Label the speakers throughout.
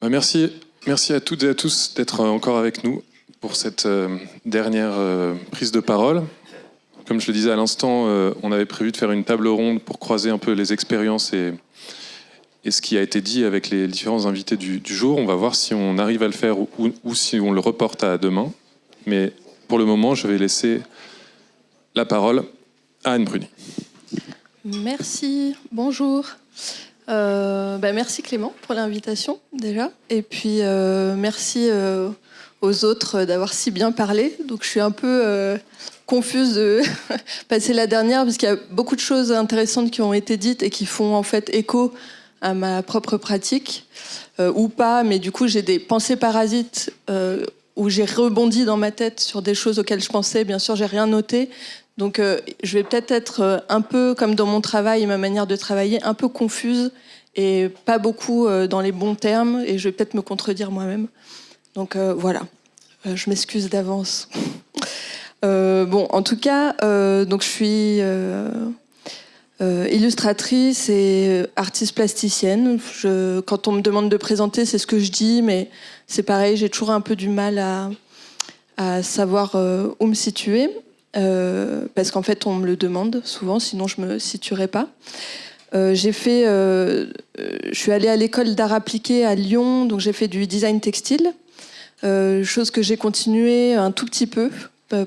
Speaker 1: Merci à toutes et à tous d'être encore avec nous pour cette dernière prise de parole. Comme je le disais à l'instant, on avait prévu de faire une table ronde pour croiser un peu les expériences et ce qui a été dit avec les différents invités du jour. On va voir si on arrive à le faire ou si on le reporte à demain. Mais pour le moment, je vais laisser la parole à Anne Bruni.
Speaker 2: Merci, bonjour. Merci Clément pour l'invitation déjà. Et puis merci aux autres d'avoir si bien parlé. Donc je suis un peu confuse de passer la dernière parce qu'il y a beaucoup de choses intéressantes qui ont été dites et qui font en fait écho à ma propre pratique ou pas. Mais du coup j'ai des pensées parasites où j'ai rebondi dans ma tête sur des choses auxquelles je pensais. Bien sûr j'ai rien noté. Donc je vais peut-être être un peu, comme dans mon travail et ma manière de travailler, un peu confuse et pas beaucoup dans les bons termes, et je vais peut-être me contredire moi-même. Donc voilà, je m'excuse d'avance. En tout cas, donc je suis illustratrice et artiste plasticienne. Quand on me demande de présenter, c'est ce que je dis, mais c'est pareil, j'ai toujours un peu du mal à savoir où me situer. Parce qu'en fait on me le demande souvent, sinon je me situerais pas. Je suis allée à l'école d'art appliqué à Lyon, donc j'ai fait du design textile, chose que j'ai continué un tout petit peu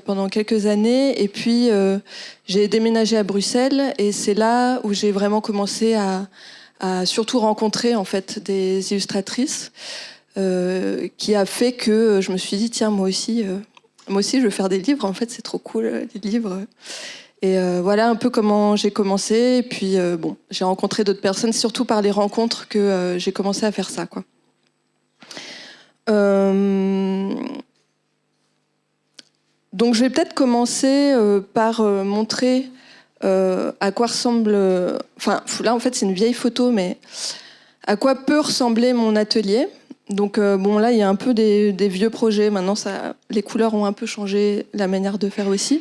Speaker 2: pendant quelques années, et puis j'ai déménagé à Bruxelles, et c'est là où j'ai vraiment commencé à surtout rencontrer en fait des illustratrices, qui a fait que je me suis dit tiens moi aussi je veux faire des livres, en fait c'est trop cool les livres. Et voilà un peu comment j'ai commencé. Et puis j'ai rencontré d'autres personnes, surtout par les rencontres que j'ai commencé à faire ça, quoi. Donc je vais peut-être commencer par montrer à quoi ressemble... là en fait c'est une vieille photo, mais à quoi peut ressembler mon atelier. Donc là il y a un peu des vieux projets, maintenant les couleurs ont un peu changé, la manière de faire aussi,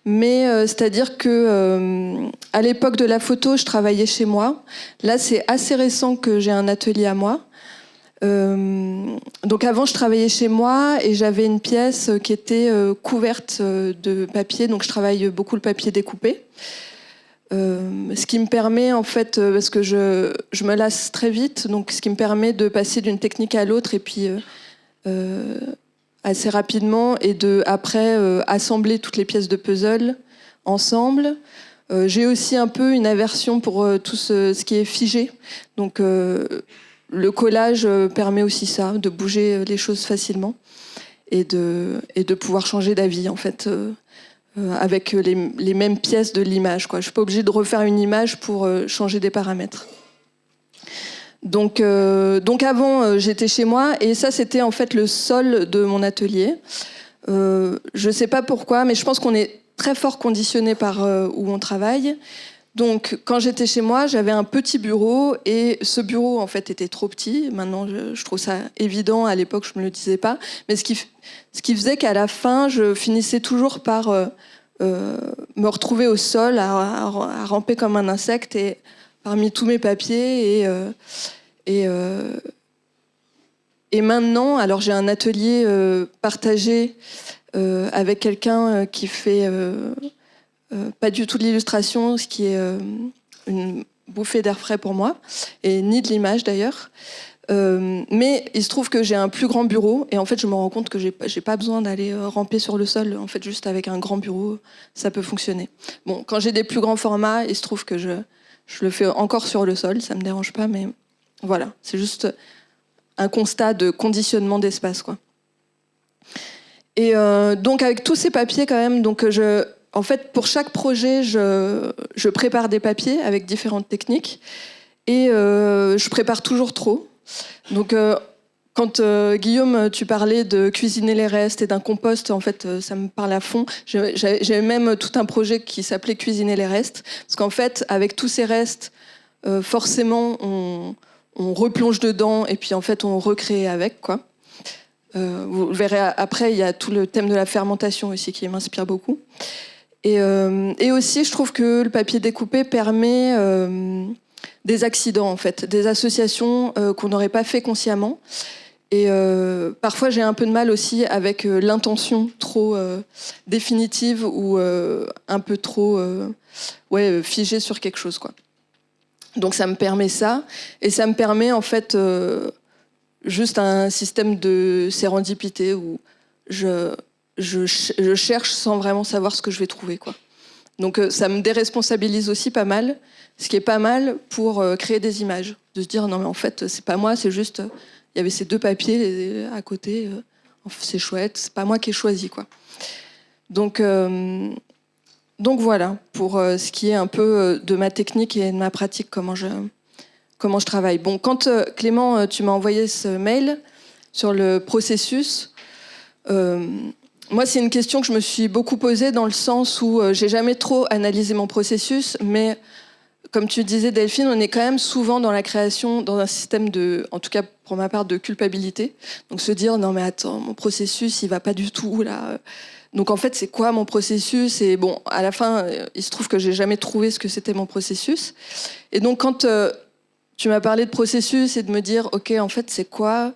Speaker 2: mais c'est-à-dire que à l'époque de la photo je travaillais chez moi. Là c'est assez récent que j'ai un atelier à moi. Donc avant je travaillais chez moi et j'avais une pièce qui était couverte de papier, donc je travaille beaucoup le papier découpé. Ce qui me permet en fait, parce que je me lasse très vite, donc ce qui me permet de passer d'une technique à l'autre et puis assez rapidement, et de après assembler toutes les pièces de puzzle ensemble. J'ai aussi un peu une aversion pour tout ce qui est figé, donc le collage permet aussi ça, de bouger les choses facilement et de pouvoir changer d'avis en fait. Avec les mêmes pièces de l'image, quoi. Je suis pas obligée de refaire une image pour changer des paramètres. Donc avant, j'étais chez moi, et ça, c'était en fait le sol de mon atelier. Je sais pas pourquoi, mais je pense qu'on est très fort conditionné par où on travaille. Donc, quand j'étais chez moi, j'avais un petit bureau, et ce bureau, en fait, était trop petit. Maintenant, je trouve ça évident. À l'époque, je me le disais pas. Mais ce qui faisait qu'à la fin, je finissais toujours par me retrouver au sol, à ramper comme un insecte, et parmi tous mes papiers. Et maintenant, alors j'ai un atelier partagé avec quelqu'un qui fait... pas du tout de l'illustration, ce qui est une bouffée d'air frais pour moi, et ni de l'image d'ailleurs. Mais il se trouve que j'ai un plus grand bureau, et en fait je me rends compte que j'ai pas besoin d'aller ramper sur le sol. En fait, juste avec un grand bureau, ça peut fonctionner. Bon, quand j'ai des plus grands formats, il se trouve que je le fais encore sur le sol, ça me dérange pas, mais voilà, c'est juste un constat de conditionnement d'espace, quoi. Et donc avec tous ces papiers quand même, donc en fait, pour chaque projet, je prépare des papiers avec différentes techniques, et je prépare toujours trop. Donc, quand Guillaume, tu parlais de cuisiner les restes et d'un compost, en fait, ça me parle à fond. J'ai même tout un projet qui s'appelait Cuisiner les restes, parce qu'en fait, avec tous ces restes, forcément, on replonge dedans, et puis en fait, on recrée avec, quoi. Vous le verrez après, il y a tout le thème de la fermentation aussi qui m'inspire beaucoup. Et aussi, je trouve que le papier découpé permet des accidents, en fait, des associations qu'on n'aurait pas fait consciemment. Et parfois, j'ai un peu de mal aussi avec l'intention trop définitive ou un peu trop figée sur quelque chose, quoi. Donc ça me permet ça. Et ça me permet en fait juste un système de sérendipité où je cherche sans vraiment savoir ce que je vais trouver, quoi. Donc ça me déresponsabilise aussi pas mal, ce qui est pas mal pour créer des images. De se dire non mais en fait c'est pas moi, c'est juste il y avait ces 2 papiers à côté, c'est chouette, c'est pas moi qui ai choisi, quoi. Donc voilà pour ce qui est un peu de ma technique et de ma pratique, comment je travaille. Bon, quand Clément tu m'as envoyé ce mail sur le processus, moi, c'est une question que je me suis beaucoup posée dans le sens où j'ai jamais trop analysé mon processus, mais comme tu disais, Delphine, on est quand même souvent dans la création, dans un système de, en tout cas pour ma part, de culpabilité. Donc se dire, non mais attends, mon processus, il va pas du tout là. Donc en fait, c'est quoi mon processus? Et bon, à la fin, il se trouve que j'ai jamais trouvé ce que c'était mon processus. Et donc quand tu m'as parlé de processus et de me dire, ok, en fait, c'est quoi?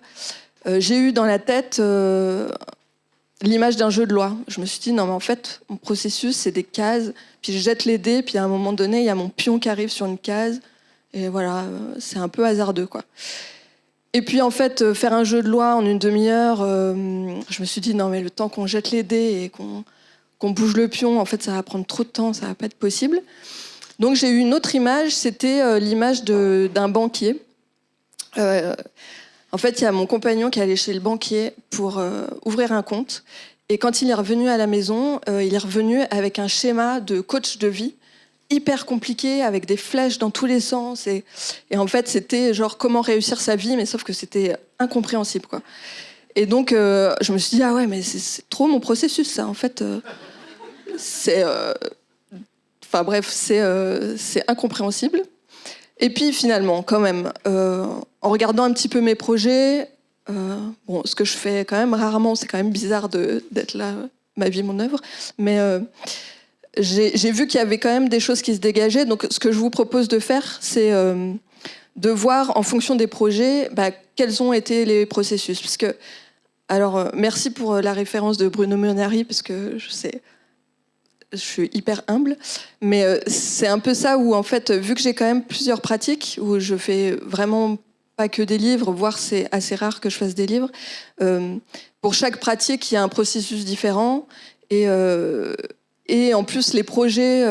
Speaker 2: J'ai eu dans la tête l'image d'un jeu de loi. Je me suis dit, non mais en fait, mon processus, c'est des cases, puis je jette les dés, puis à un moment donné, il y a mon pion qui arrive sur une case, et voilà, c'est un peu hasardeux, quoi. Et puis en fait, faire un jeu de loi en une demi-heure, je me suis dit, non mais le temps qu'on jette les dés et qu'on bouge le pion, en fait, ça va prendre trop de temps, ça va pas être possible. Donc j'ai eu une autre image, c'était l'image d'un banquier. En fait, il y a mon compagnon qui est allé chez le banquier pour ouvrir un compte. Et quand il est revenu à la maison, il est revenu avec un schéma de coach de vie hyper compliqué, avec des flèches dans tous les sens. Et en fait, c'était genre comment réussir sa vie, mais sauf que c'était incompréhensible, quoi. Et donc, je me suis dit, ah ouais, mais c'est trop mon processus, ça. En fait, c'est... Enfin bref, c'est incompréhensible. Et puis finalement, quand même, en regardant un petit peu mes projets, bon, ce que je fais quand même rarement, c'est quand même bizarre d'être là, ma vie, mon œuvre, mais j'ai vu qu'il y avait quand même des choses qui se dégageaient. Donc ce que je vous propose de faire, c'est de voir en fonction des projets quels ont été les processus. Parce que, alors, merci pour la référence de Bruno Munari, parce que je suis hyper humble, mais c'est un peu ça où, en fait, vu que j'ai quand même plusieurs pratiques, où je fais vraiment pas que des livres, voire c'est assez rare que je fasse des livres, pour chaque pratique, il y a un processus différent, et en plus, les projets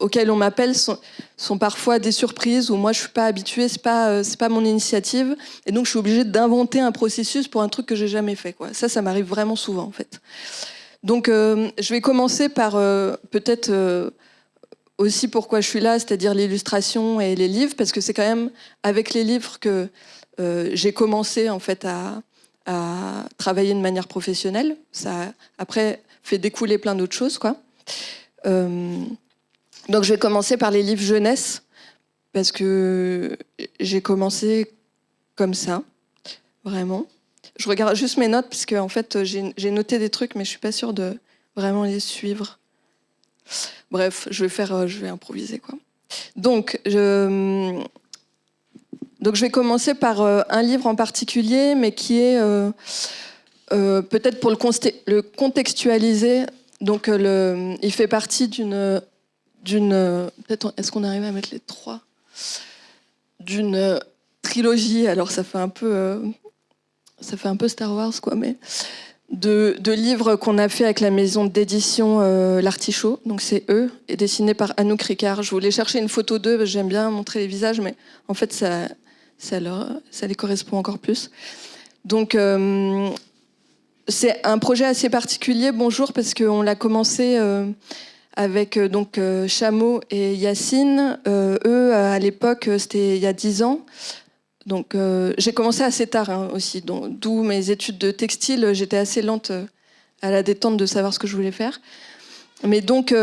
Speaker 2: auxquels on m'appelle sont parfois des surprises, où moi je suis pas habituée, c'est pas mon initiative, et donc je suis obligée d'inventer un processus pour un truc que j'ai jamais fait, quoi. Ça m'arrive vraiment souvent, en fait. Donc, je vais commencer par peut-être aussi pourquoi je suis là, c'est-à-dire l'illustration et les livres, parce que c'est quand même avec les livres que j'ai commencé en fait à travailler de manière professionnelle. Ça a, après fait découler plein d'autres choses, quoi. Donc, je vais commencer par les livres jeunesse, parce que j'ai commencé comme ça, vraiment. Je regarde juste mes notes, parce que en fait, j'ai noté des trucs, mais je suis pas sûre de vraiment les suivre. Bref, je vais improviser, quoi. Donc, je vais commencer par un livre en particulier, mais qui est peut-être pour le contextualiser. Donc, il fait partie d'une peut-être, est-ce qu'on arrive à mettre les 3 d'une trilogie. Alors, ça fait un peu Star Wars, quoi, mais de livres qu'on a fait avec la maison d'édition L'Artichaut. Donc c'est eux, et dessiné par Anouk Ricard. Je voulais chercher une photo d'eux, parce que j'aime bien montrer les visages, mais en fait ça les correspond encore plus. Donc c'est un projet assez particulier, Bonjour, parce qu'on l'a commencé avec Chameau et Yacine. Eux, à l'époque, c'était il y a 10 ans. Donc j'ai commencé assez tard aussi, d'où mes études de textile. J'étais assez lente à la détente de savoir ce que je voulais faire. Mais donc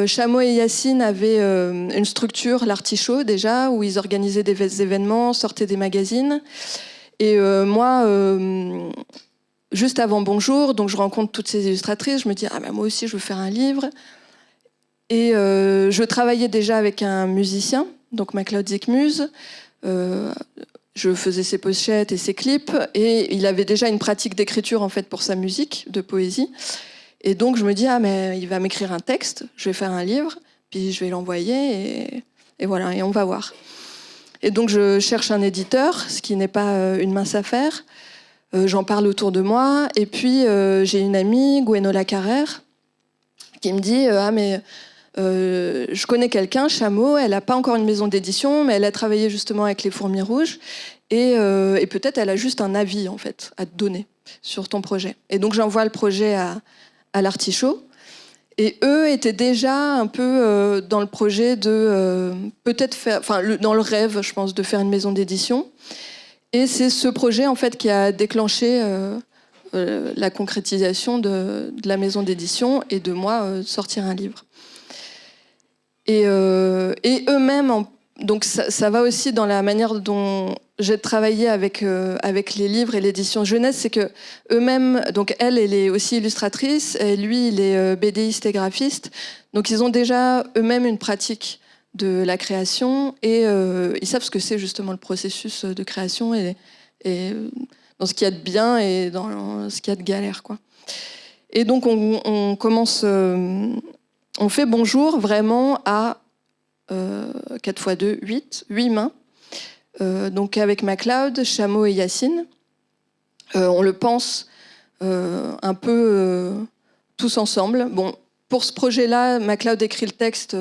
Speaker 2: Chameau et Yacine avaient une structure, l'Artichaut déjà, où ils organisaient des événements, sortaient des magazines. Et moi, juste avant Bonjour, donc je rencontre toutes ces illustratrices, je me dis moi aussi je veux faire un livre. Et je travaillais déjà avec un musicien, donc MacLeod Zikmuse. je faisais ses pochettes et ses clips, et il avait déjà une pratique d'écriture en fait pour sa musique, de poésie. Et donc je me dis mais il va m'écrire un texte, je vais faire un livre, puis je vais l'envoyer et voilà, et on va voir. Et donc je cherche un éditeur, ce qui n'est pas une mince affaire. J'en parle autour de moi, et puis j'ai une amie, Gwenola Carrère, qui me dit je connais quelqu'un, Chameau, elle n'a pas encore une maison d'édition, mais elle a travaillé justement avec les Fourmis Rouges, et peut-être elle a juste un avis en fait à te donner sur ton projet. Et donc j'envoie le projet à l'Artichaut, et eux étaient déjà un peu dans le projet de peut-être faire, dans le rêve, je pense, de faire une maison d'édition. Et c'est ce projet en fait qui a déclenché la concrétisation de la maison d'édition et de moi sortir un livre. Et eux-mêmes, donc ça va aussi dans la manière dont j'ai travaillé avec les livres et l'édition jeunesse, c'est que eux-mêmes, donc elle est aussi illustratrice, et lui il est BDiste et graphiste, donc ils ont déjà eux-mêmes une pratique de la création, et ils savent ce que c'est justement le processus de création, et dans ce qu'il y a de bien et dans ce qu'il y a de galère, quoi. Et donc on commence, on fait bonjour vraiment à 4x2, 8 mains, donc avec MacLeod, Chameau et Yacine. On le pense un peu tous ensemble. Bon, pour ce projet-là, MacLeod écrit le texte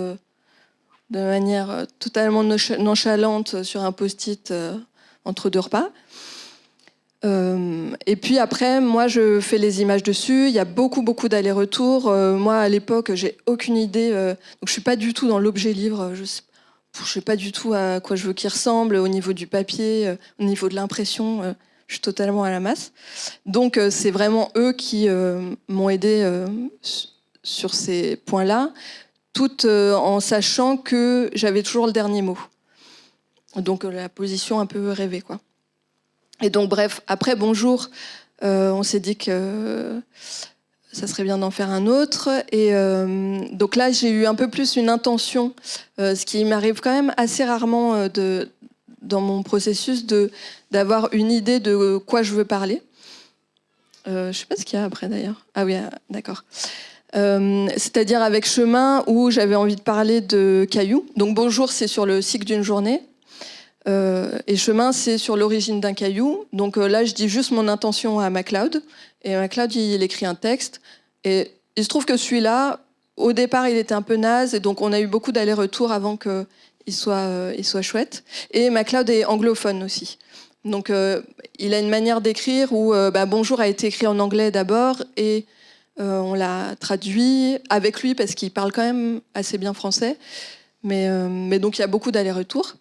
Speaker 2: de manière totalement nonchalante sur un post-it entre deux repas. Et puis après, moi, je fais les images dessus. Il y a beaucoup d'allers-retours. Moi, à l'époque, j'ai aucune idée. Donc, je suis pas du tout dans l'objet livre. Je sais pas du tout à quoi je veux qu'il ressemble au niveau du papier, au niveau de l'impression. Je suis totalement à la masse. Donc, c'est vraiment eux qui m'ont aidé sur ces points-là, tout en sachant que j'avais toujours le dernier mot. Donc, la position un peu rêvée, quoi. Et donc, bref, après Bonjour, on s'est dit que ça serait bien d'en faire un autre. Et donc là, j'ai eu un peu plus une intention, ce qui m'arrive quand même assez rarement dans mon processus, d'avoir une idée de quoi je veux parler. Je sais pas ce qu'il y a après, d'ailleurs. Ah oui, d'accord. C'est-à-dire avec Chemin, où j'avais envie de parler de cailloux. Donc Bonjour, c'est sur le cycle d'une journée. Et Chemin, c'est sur l'origine d'un caillou. Donc là, je dis juste mon intention à MacLeod. Et MacLeod, il écrit un texte. Et il se trouve que celui-là, au départ, il était un peu naze. Et donc, on a eu beaucoup d'allers-retours avant qu'il soit chouette. Et MacLeod est anglophone aussi. Donc, il a une manière d'écrire où Bonjour a été écrit en anglais d'abord. Et on l'a traduit avec lui parce qu'il parle quand même assez bien français. Mais donc, il y a beaucoup d'allers-retours.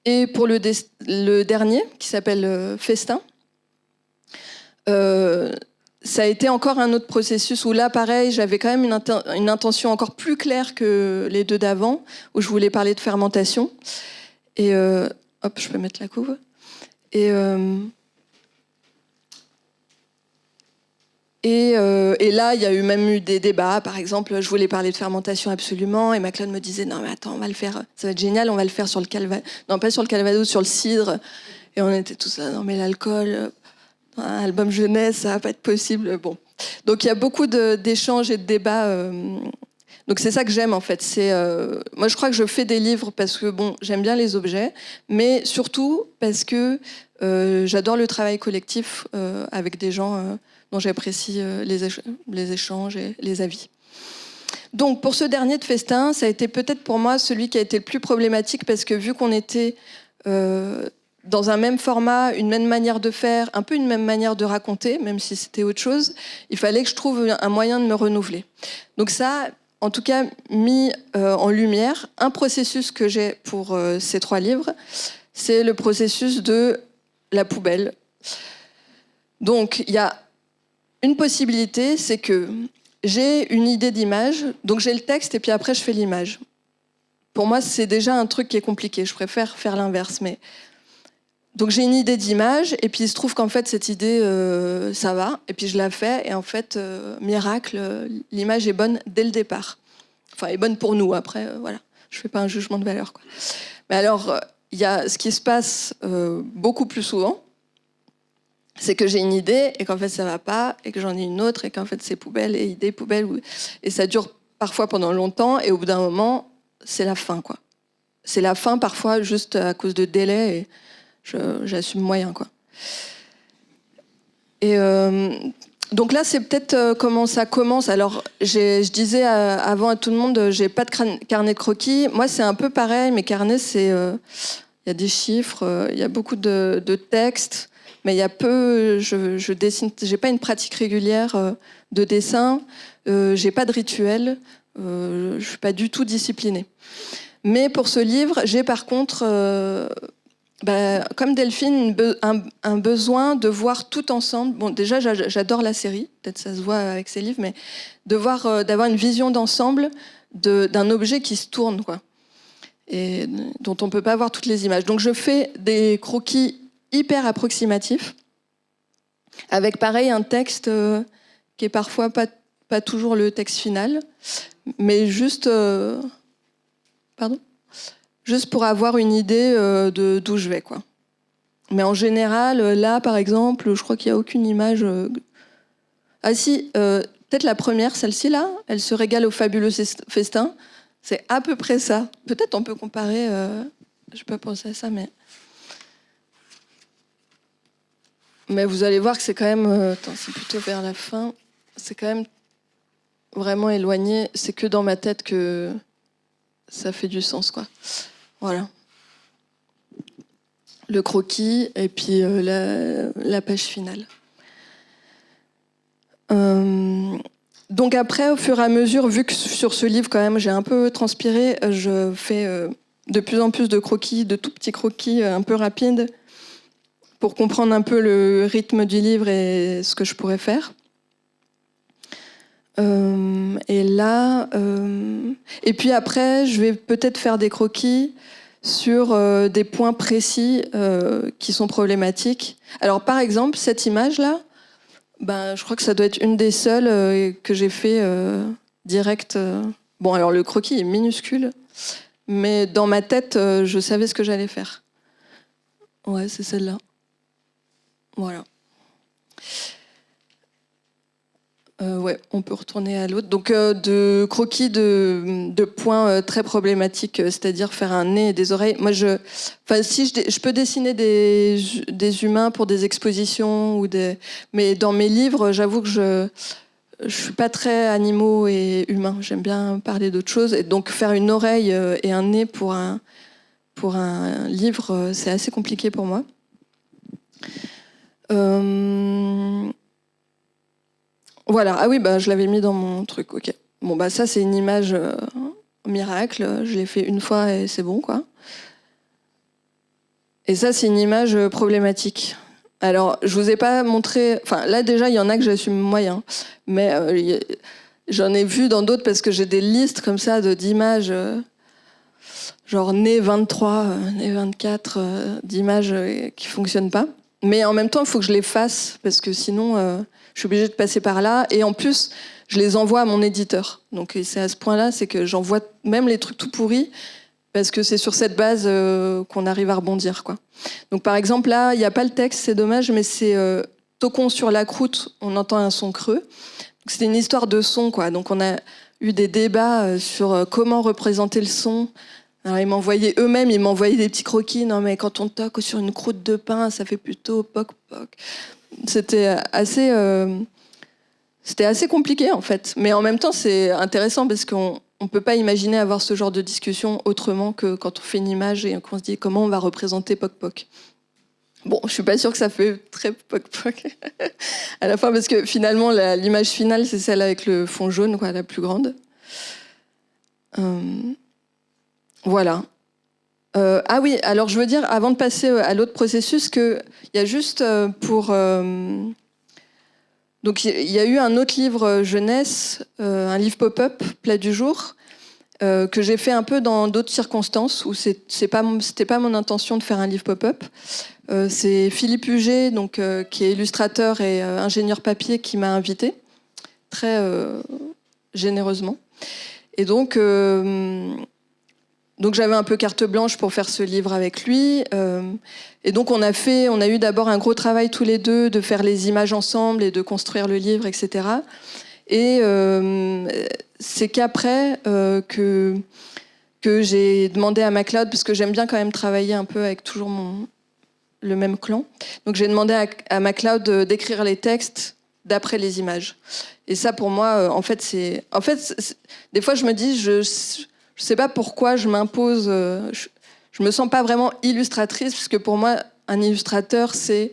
Speaker 2: Et pour le dernier, qui s'appelle Festin, ça a été encore un autre processus où là, pareil, j'avais quand même une intention encore plus claire que les deux d'avant, où je voulais parler de fermentation. Et hop, je peux mettre la couve. Et là, il y a même eu des débats. Par exemple, je voulais parler de fermentation absolument, et MacLeod me disait non mais attends, on va le faire, ça va être génial, on va le faire sur le Calvados, non pas sur le Calvados, sur le cidre. Et on était tous là, non mais l'alcool, un album jeunesse, ça va pas être possible. Bon, donc il y a beaucoup d'échanges et de débats. Donc c'est ça que j'aime en fait. Moi je crois que je fais des livres parce que j'aime bien les objets, mais surtout parce que j'adore le travail collectif avec des gens dont j'apprécie les échanges et les avis. Donc pour ce dernier de Festin, ça a été peut-être pour moi celui qui a été le plus problématique, parce que vu qu'on était dans un même format, une même manière de faire, un peu une même manière de raconter, même si c'était autre chose, il fallait que je trouve un moyen de me renouveler. Donc ça, en tout cas, mis en lumière un processus que j'ai pour ces 3 livres, c'est le processus de la poubelle. Donc il y a une possibilité, c'est que j'ai une idée d'image, donc j'ai le texte et puis après je fais l'image. Pour moi, c'est déjà un truc qui est compliqué. Je préfère faire l'inverse. Donc j'ai une idée d'image et puis il se trouve qu'en fait cette idée, ça va. Et puis je la fais et en fait, miracle, l'image est bonne dès le départ. Enfin, elle est bonne pour nous. Après, voilà, je fais pas un jugement de valeur, quoi. Mais alors, il y a ce qui se passe beaucoup plus souvent, c'est que j'ai une idée et qu'en fait ça va pas, et que j'en ai une autre et qu'en fait c'est poubelle et idée poubelle, et ça dure parfois pendant longtemps, et au bout d'un moment c'est la fin, quoi. C'est la fin parfois juste à cause de délai, et j'assume moyen, quoi. Et donc là c'est peut-être comment ça commence. Alors je disais avant à tout le monde, j'ai pas de carnet de croquis. Moi c'est un peu pareil, mes carnets c'est il y a des chiffres, il y a beaucoup de textes, mais il y a peu, je dessine, j'ai pas une pratique régulière de dessin, j'ai pas de rituel, je suis pas du tout disciplinée. Mais pour ce livre, j'ai par contre, comme Delphine, un besoin de voir tout ensemble. Bon, déjà, j'adore la série, peut-être ça se voit avec ces livres, mais d'avoir une vision d'ensemble d'un objet qui se tourne, quoi, et dont on peut pas voir toutes les images. Donc, je fais des croquis hyper approximatif, avec pareil un texte qui est parfois pas toujours le texte final, mais juste juste pour avoir une idée d'où je vais, quoi. Mais en général, là par exemple, je crois qu'il n'y a aucune image. Ah si, peut-être la première, celle-ci là, elle se régale au fabuleux festin. C'est à peu près ça. Peut-être on peut comparer. Je n'ai pas pensé à ça, mais vous allez voir que c'est quand même... c'est plutôt vers la fin. C'est quand même vraiment éloigné. C'est que dans ma tête que ça fait du sens, quoi. Voilà. Le croquis et puis la page finale. Donc après, au fur et à mesure, vu que sur ce livre, quand même, j'ai un peu transpiré, je fais de plus en plus de croquis, de tout petits croquis un peu rapides, pour comprendre un peu le rythme du livre et ce que je pourrais faire. Et là, et puis après, je vais peut-être faire des croquis sur des points précis qui sont problématiques. Alors, par exemple, cette image-là, je crois que ça doit être une des seules que j'ai fait direct. Bon, alors le croquis est minuscule, mais dans ma tête, je savais ce que j'allais faire. Ouais, c'est celle-là. Voilà. Ouais, on peut retourner à l'autre. Donc, de croquis de points très problématiques, c'est-à-dire faire un nez et des oreilles. Moi, si je peux dessiner des humains pour des expositions mais dans mes livres, j'avoue que je suis pas très animaux et humains. J'aime bien parler d'autres choses. Et donc, faire une oreille et un nez pour un livre, c'est assez compliqué pour moi. Voilà, ah oui, je l'avais mis dans mon truc, ok. Bon, ça, c'est une image miracle, je l'ai fait une fois et c'est bon, quoi. Et ça, c'est une image problématique. Alors, je vous ai pas montré... Enfin, là, déjà, il y en a que j'assume moyen, mais j'en ai vu dans d'autres parce que j'ai des listes comme ça d'images, genre né 23, né 24, d'images qui fonctionnent pas. Mais en même temps, il faut que je les fasse, parce que sinon, je suis obligée de passer par là. Et en plus, je les envoie à mon éditeur. Donc c'est à ce point-là, c'est que j'envoie même les trucs tout pourris, parce que c'est sur cette base qu'on arrive à rebondir, quoi. Donc par exemple, là, il n'y a pas le texte, c'est dommage, mais c'est Tocon sur la croûte, on entend un son creux. C'était une histoire de son, quoi. Donc on a eu des débats sur comment représenter le son. Alors ils m'envoyaient des petits croquis. Non mais quand on toque sur une croûte de pain, ça fait plutôt poc poc. C'était assez compliqué en fait. Mais en même temps c'est intéressant parce qu'on peut pas imaginer avoir ce genre de discussion autrement que quand on fait une image et qu'on se dit comment on va représenter poc poc. Bon, je suis pas sûre que ça fait très poc poc à la fin, parce que finalement l'image finale c'est celle avec le fond jaune, quoi, la plus grande. Voilà. Ah oui, alors je veux dire, avant de passer à l'autre processus, qu'il y a juste donc il y a eu un autre livre jeunesse, un livre pop-up, Plat du jour, que j'ai fait un peu dans d'autres circonstances, où c'était pas mon intention de faire un livre pop-up. C'est Philippe Huget, donc, qui est illustrateur et ingénieur papier, qui m'a invité, très généreusement. Et donc Donc j'avais un peu carte blanche pour faire ce livre avec lui. Et donc on a eu d'abord un gros travail tous les deux de faire les images ensemble et de construire le livre, etc. Et c'est qu'après que j'ai demandé à MacLeod, parce que j'aime bien quand même travailler un peu avec toujours le même clan. Donc j'ai demandé à MacLeod d'écrire les textes d'après les images. Et ça, pour moi, des fois, je me dis, je sais pas pourquoi je m'impose. Je me sens pas vraiment illustratrice, parce que pour moi, un illustrateur, c'est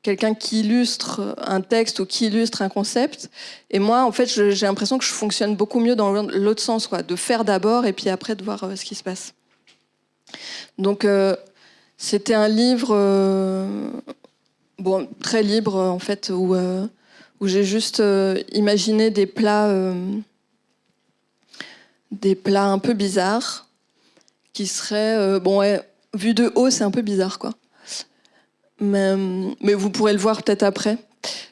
Speaker 2: quelqu'un qui illustre un texte ou qui illustre un concept. Et moi, en fait, j'ai l'impression que je fonctionne beaucoup mieux dans l'autre sens, quoi, de faire d'abord et puis après de voir ce qui se passe. Donc, c'était un livre très libre, en fait, où j'ai juste imaginé des plats un peu bizarres qui seraient... vu de haut, c'est un peu bizarre, quoi. Mais vous pourrez le voir peut-être après.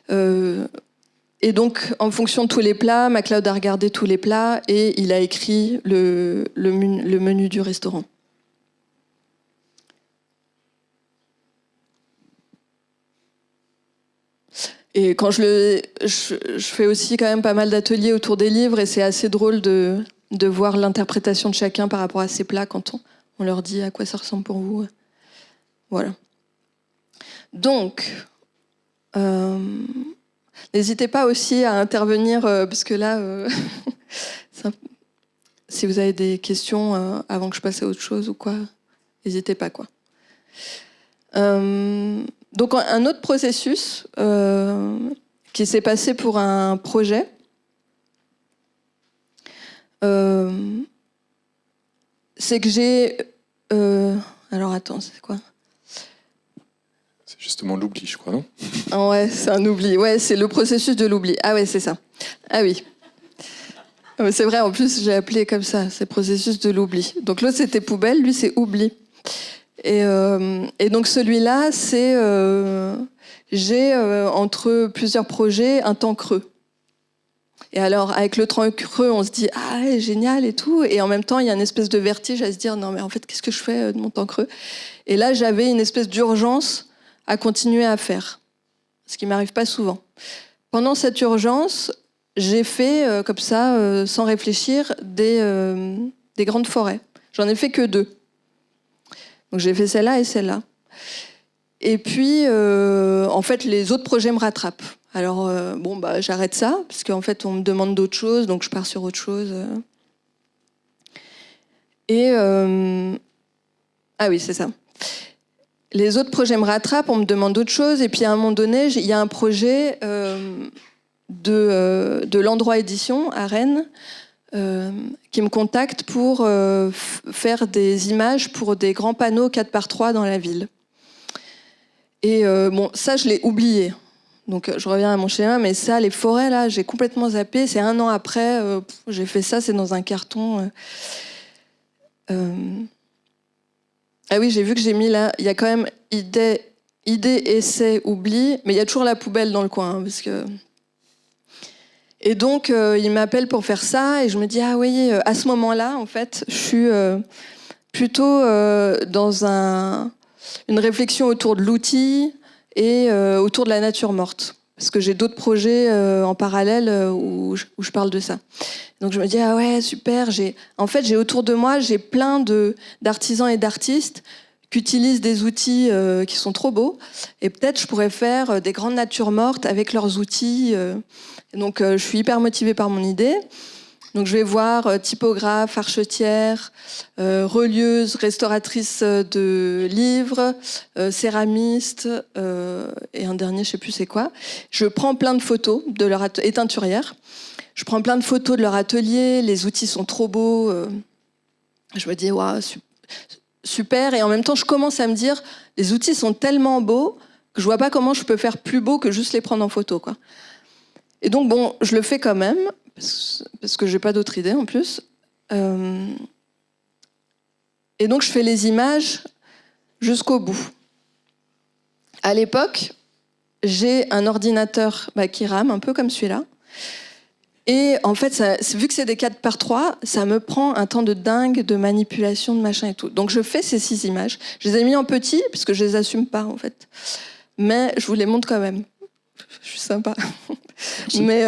Speaker 2: Et donc, en fonction de tous les plats, MacLeod a regardé tous les plats et il a écrit le menu du restaurant. Et quand je fais aussi quand même pas mal d'ateliers autour des livres, et c'est assez drôle de voir l'interprétation de chacun par rapport à ces plats quand on leur dit à quoi ça ressemble pour vous. Voilà. Donc, n'hésitez pas aussi à intervenir, parce que là, si vous avez des questions avant que je passe à autre chose ou quoi, n'hésitez pas, quoi. Donc, un autre processus qui s'est passé pour un projet, c'est que j'ai... alors, attends, c'est quoi ?
Speaker 1: C'est justement l'oubli, je crois, non ?
Speaker 2: Ah ouais, c'est un oubli. Ouais, c'est le processus de l'oubli. Ah ouais, c'est ça. Ah oui. C'est vrai, en plus, j'ai appelé comme ça, c'est processus de l'oubli. Donc l'autre, c'était poubelle, lui, c'est oubli. Et donc celui-là, c'est... j'ai, entre plusieurs projets, un temps creux. Et alors, avec le temps creux, on se dit « Ah, génial » et tout. Et en même temps, il y a une espèce de vertige à se dire « Non, mais en fait, qu'est-ce que je fais de mon temps creux ?» Et là, j'avais une espèce d'urgence à continuer à faire, ce qui m'arrive pas souvent. Pendant cette urgence, j'ai fait, comme ça, sans réfléchir, des grandes forêts. J'en ai fait que 2. Donc j'ai fait celle-là et celle-là. Et puis, en fait, les autres projets me rattrapent. Alors, j'arrête ça, parce qu'en fait, on me demande d'autres choses, donc je pars sur autre chose. Et... ah oui, c'est ça. Les autres projets me rattrapent, on me demande d'autres choses, et puis à un moment donné, il y a un projet de l'Endroit Édition à Rennes qui me contacte pour faire des images pour des grands panneaux 4x3 dans la ville. Et ça, je l'ai oublié. Donc je reviens à mon schéma, mais ça, les forêts, là, j'ai complètement zappé. C'est 1 an après, j'ai fait ça, c'est dans un carton. Ah oui, j'ai vu que j'ai mis là, il y a quand même idée, essai, oubli, mais il y a toujours la poubelle dans le coin, parce que... Et donc, il m'appelle pour faire ça, et je me dis, ah oui, à ce moment-là, en fait, je suis plutôt dans une réflexion autour de l'outil et autour de la nature morte. Parce que j'ai d'autres projets en parallèle où je parle de ça. Donc je me dis, ah ouais, super. En fait, j'ai autour de moi, j'ai plein d'artisans et d'artistes qui utilisent des outils qui sont trop beaux. Et peut-être je pourrais faire des grandes natures mortes avec leurs outils. Donc je suis hyper motivée par mon idée. Donc je vais voir typographe, archetière, relieuse, restauratrice de livres, céramiste et un dernier, je sais plus c'est quoi. Je prends plein de photos de leur et teinturière. Je prends plein de photos de leur atelier, les outils sont trop beaux. Je me dis, waouh, super. Et en même temps, je commence à me dire, les outils sont tellement beaux que je vois pas comment je peux faire plus beau que juste les prendre en photo, quoi. Et donc, bon, je le fais quand même, parce que j'ai pas d'autre idée en plus. Et donc, je fais les images jusqu'au bout. À l'époque, j'ai un ordinateur qui rame, un peu comme celui-là. Et en fait, vu que c'est des 4x3, ça me prend un temps de dingue de manipulation, de machin et tout. Donc je fais ces 6 images. Je les ai mis en petit, puisque je les assume pas, en fait. Mais je vous les montre quand même. Je suis sympa. Mais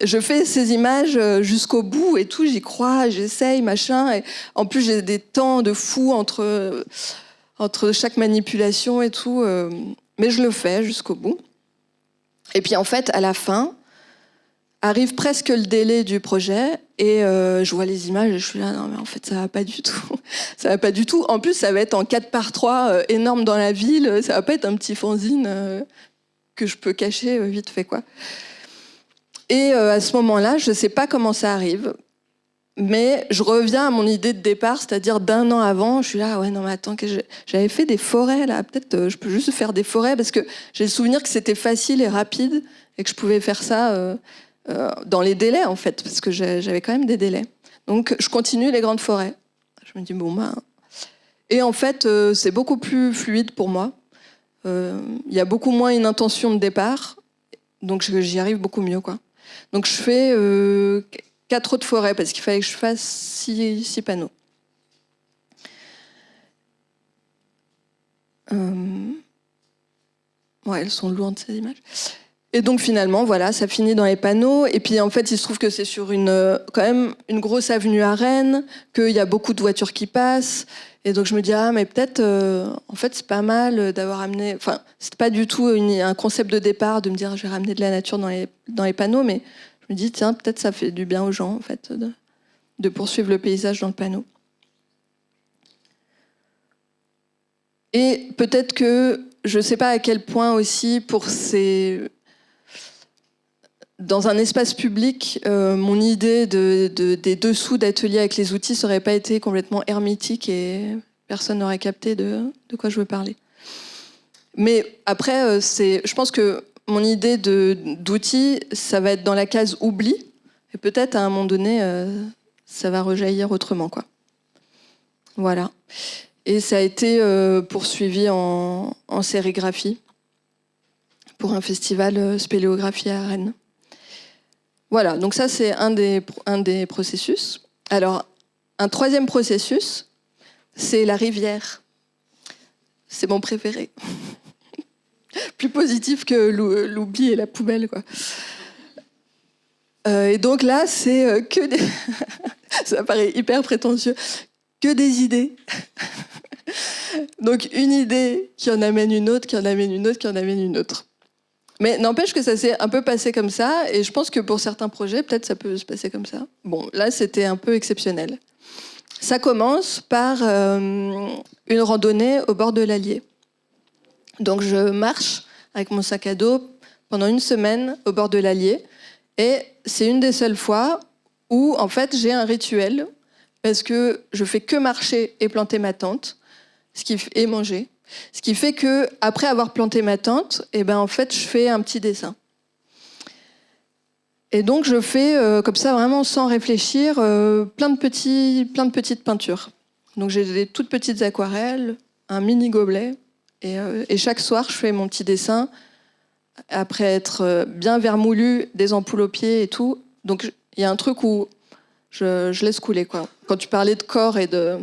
Speaker 2: je fais ces images jusqu'au bout et tout, j'y crois, j'essaye, machin. Et en plus, j'ai des temps de fou entre chaque manipulation et tout. Mais je le fais jusqu'au bout. Et puis en fait, à la fin, arrive presque le délai du projet et je vois les images et je suis là, non mais en fait ça va pas du tout. Ça va pas du tout. En plus, ça va être en 4x3 énorme dans la ville. Ça va pas être un petit fanzine que je peux cacher vite fait, quoi. Et à ce moment-là, je sais pas comment ça arrive, mais je reviens à mon idée de départ, c'est-à-dire d'1 an avant, je suis là, ouais, non mais attends, j'avais fait des forêts là, peut-être je peux juste faire des forêts, parce que j'ai le souvenir que c'était facile et rapide, et que je pouvais faire ça dans les délais, en fait, parce que j'avais quand même des délais. Donc je continue les grandes forêts. Je me dis, bon, ben... Et en fait, c'est beaucoup plus fluide pour moi. Il y a beaucoup moins une intention de départ, donc j'y arrive beaucoup mieux, quoi. Donc je fais 4 autres forêts parce qu'il fallait que je fasse 6 panneaux. Ouais, elles sont lourdes ces images. Et donc finalement, voilà, ça finit dans les panneaux. Et puis en fait, il se trouve que c'est sur quand même une grosse avenue à Rennes, qu'il y a beaucoup de voitures qui passent. Et donc je me dis, ah mais peut-être, en fait, c'est pas mal d'avoir amené... Enfin, c'est pas du tout un concept de départ de me dire, je vais ramener de la nature dans les panneaux, mais je me dis, tiens, peut-être ça fait du bien aux gens, en fait, de poursuivre le paysage dans le panneau. Et peut-être que, je sais pas à quel point aussi, dans un espace public, mon idée des dessous d'atelier avec les outils n'aurait pas été complètement hermétique et personne n'aurait capté de quoi je veux parler. Mais après, je pense que mon idée d'outils, ça va être dans la case oubli. Et peut-être à un moment donné, ça va rejaillir autrement, quoi. Voilà. Et ça a été poursuivi en sérigraphie pour un festival spéléographie à Rennes. Voilà, donc ça c'est un des processus. Alors, un troisième processus, c'est la rivière. C'est mon préféré. Plus positif que l'oubli et la poubelle, quoi. Et donc là, c'est que des... ça paraît hyper prétentieux. Que des idées. Donc une idée qui en amène une autre, qui en amène une autre, qui en amène une autre. Mais n'empêche que ça s'est un peu passé comme ça, et je pense que pour certains projets, peut-être ça peut se passer comme ça. Bon, là, c'était un peu exceptionnel. Ça commence par une randonnée au bord de l'Allier. Donc je marche avec mon sac à dos pendant 1 semaine au bord de l'Allier, et c'est une des seules fois où, en fait, j'ai un rituel, parce que je fais que marcher et planter ma tente, et manger. Ce qui fait que, après avoir planté ma tente, en fait, je fais un petit dessin. Et donc, je fais comme ça, vraiment sans réfléchir, plein de petites peintures. Donc, j'ai des toutes petites aquarelles, un mini gobelet, et chaque soir, je fais mon petit dessin, après être bien vermoulu, des ampoules aux pieds et tout. Donc, il y a un truc où je laisse couler, quoi. Quand tu parlais de corps et de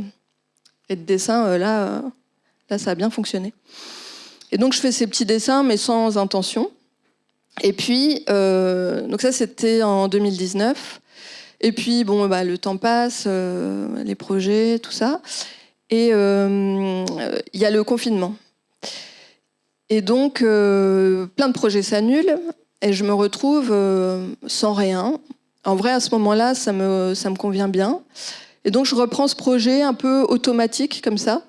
Speaker 2: dessin, là, ça a bien fonctionné. Et donc, je fais ces petits dessins, mais sans intention. Et puis, donc ça, c'était en 2019. Et puis, bon, le temps passe, les projets, tout ça. Et il y a le confinement. Et donc, plein de projets s'annulent. Et je me retrouve sans rien. En vrai, à ce moment-là, ça me convient bien. Et donc, je reprends ce projet un peu automatique, comme ça,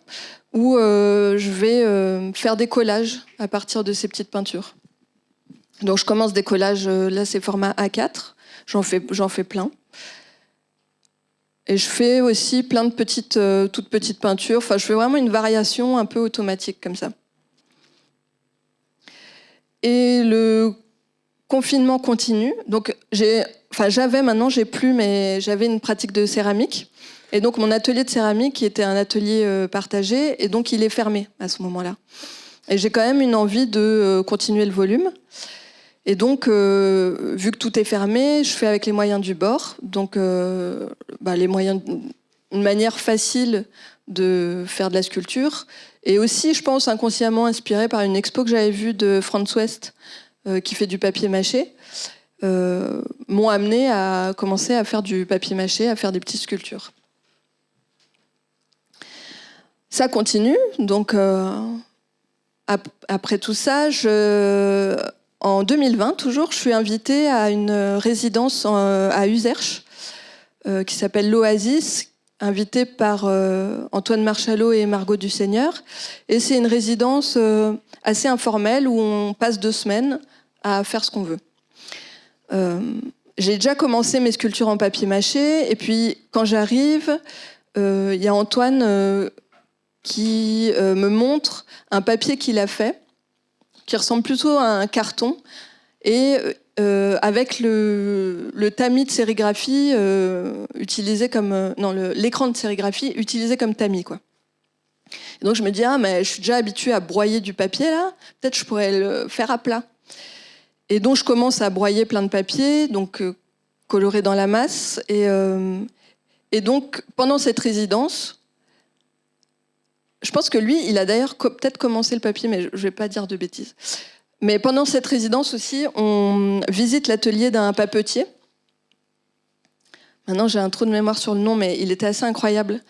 Speaker 2: où je vais faire des collages à partir de ces petites peintures. Donc je commence des collages, là c'est format A4, j'en fais plein. Et je fais aussi plein de toutes petites peintures, enfin je fais vraiment une variation un peu automatique comme ça. Et le confinement continue, donc j'ai plus, mais j'avais une pratique de céramique. Et donc mon atelier de céramique, qui était un atelier partagé, et donc il est fermé à ce moment-là. Et j'ai quand même une envie de continuer le volume. Et donc, vu que tout est fermé, je fais avec les moyens du bord. Donc, les moyens, une manière facile de faire de la sculpture. Et aussi, je pense, inconsciemment inspirée par une expo que j'avais vue de Franz West, qui fait du papier mâché, m'ont amené à commencer à faire du papier mâché, à faire des petites sculptures. Ça continue. Donc, après tout ça, en 2020, toujours, je suis invitée à une résidence à Uzerche, qui s'appelle l'Oasis, invitée par Antoine Marchalot et Margot Duseigneur. Et c'est une résidence assez informelle où on passe 2 semaines à faire ce qu'on veut. J'ai déjà commencé mes sculptures en papier mâché, et puis quand j'arrive, y a Antoine qui me montre un papier qu'il a fait, qui ressemble plutôt à un carton, et avec le tamis de sérigraphie utilisé comme l'écran de sérigraphie utilisé comme tamis, quoi. Et donc je me dis mais je suis déjà habituée à broyer du papier là, peut-être je pourrais le faire à plat. Et donc je commence à broyer plein de papier, donc coloré dans la masse, et donc pendant cette résidence, je pense que lui, il a d'ailleurs peut-être commencé le papier, mais je ne vais pas dire de bêtises. Mais pendant cette résidence aussi, on visite l'atelier d'un papetier. Maintenant, j'ai un trou de mémoire sur le nom, mais il était assez incroyable.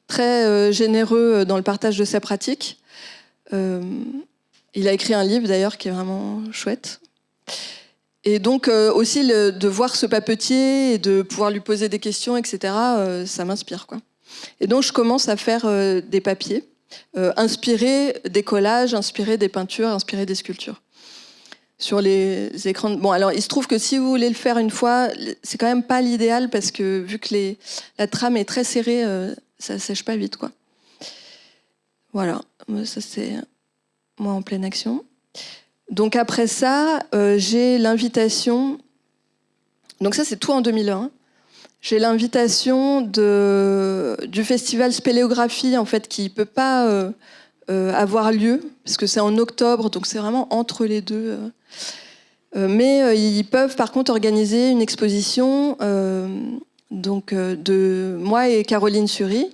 Speaker 2: Très généreux dans le partage de sa pratique. Il a écrit un livre, d'ailleurs, qui est vraiment chouette. Et donc, aussi, de voir ce papetier et de pouvoir lui poser des questions, etc., ça m'inspire, quoi. Et donc, je commence à faire des papiers. Inspiré des collages, inspiré des peintures, inspiré des sculptures. Sur les écrans. Bon, alors il se trouve que si vous voulez le faire une fois, c'est quand même pas l'idéal parce que vu que la trame est très serrée, ça sèche pas vite, quoi. Voilà, ça c'est moi en pleine action. Donc après ça, j'ai l'invitation. Donc ça c'est tout en 2001. J'ai l'invitation du festival Spéléographie, en fait, qui ne peut pas avoir lieu, parce que c'est en octobre, donc c'est vraiment entre les deux. Mais ils peuvent, par contre, organiser une exposition de moi et Caroline Sury.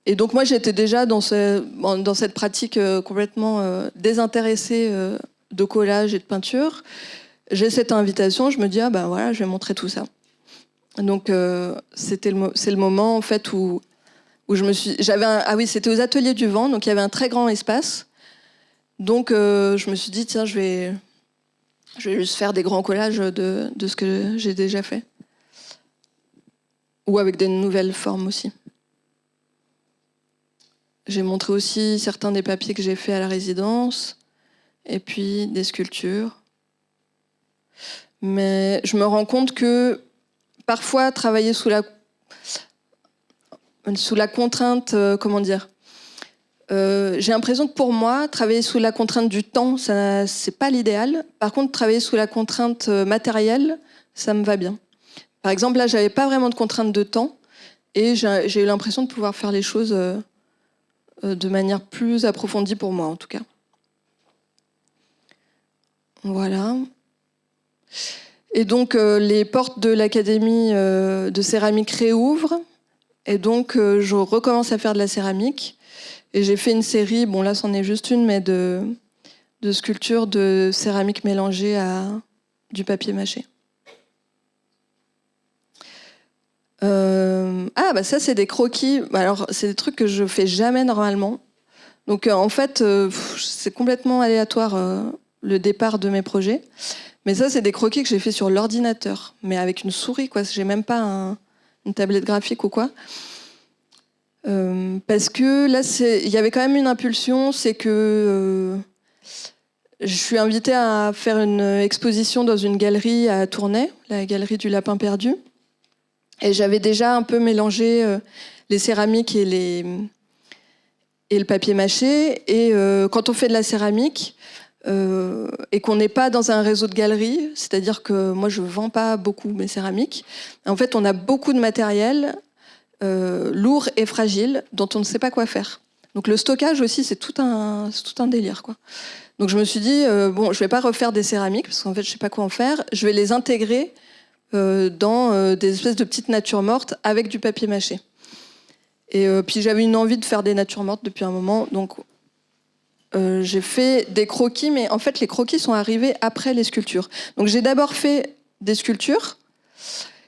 Speaker 2: Et donc moi, j'étais déjà dans cette pratique complètement désintéressée de collage et de peinture. J'ai cette invitation, je me dis, voilà, je vais montrer tout ça. Donc c'est le moment en fait où je me suis c'était aux Ateliers du Vent, donc il y avait un très grand espace, donc je me suis dit tiens je vais juste faire des grands collages de ce que j'ai déjà fait, ou avec des nouvelles formes aussi. J'ai montré aussi certains des papiers que j'ai fait à la résidence, et puis des sculptures, mais je me rends compte que parfois, travailler sous la contrainte, j'ai l'impression que pour moi, travailler sous la contrainte du temps, ça, c'est pas l'idéal. Par contre, travailler sous la contrainte matérielle, ça me va bien. Par exemple, là, j'avais pas vraiment de contrainte de temps, et j'ai eu l'impression de pouvoir faire les choses de manière plus approfondie pour moi, en tout cas. Voilà. Et donc, les portes de l'Académie de céramique réouvrent. Et donc, je recommence à faire de la céramique. Et j'ai fait une série, bon là, c'en est juste une, mais de sculptures de céramique mélangée à du papier mâché. Ça, c'est des croquis. Alors, c'est des trucs que je fais jamais normalement. Donc, en fait, c'est complètement aléatoire le départ de mes projets. Mais ça, c'est des croquis que j'ai fait sur l'ordinateur, mais avec une souris, quoi. J'ai même pas une tablette graphique ou quoi. Parce que là, il y avait quand même une impulsion, c'est que je suis invitée à faire une exposition dans une galerie à Tournai, la galerie du Lapin Perdu. Et j'avais déjà un peu mélangé les céramiques et le papier mâché. Et quand on fait de la céramique, et qu'on n'est pas dans un réseau de galeries, c'est-à-dire que moi je vends pas beaucoup mes céramiques. En fait, on a beaucoup de matériel lourd et fragile dont on ne sait pas quoi faire. Donc le stockage aussi, c'est tout un délire, quoi. Donc je me suis dit, bon, je vais pas refaire des céramiques, parce qu'en fait, je sais pas quoi en faire. Je vais les intégrer dans des espèces de petites natures mortes avec du papier mâché. Et puis j'avais une envie de faire des natures mortes depuis un moment, donc j'ai fait des croquis, mais en fait les croquis sont arrivés après les sculptures. Donc j'ai d'abord fait des sculptures,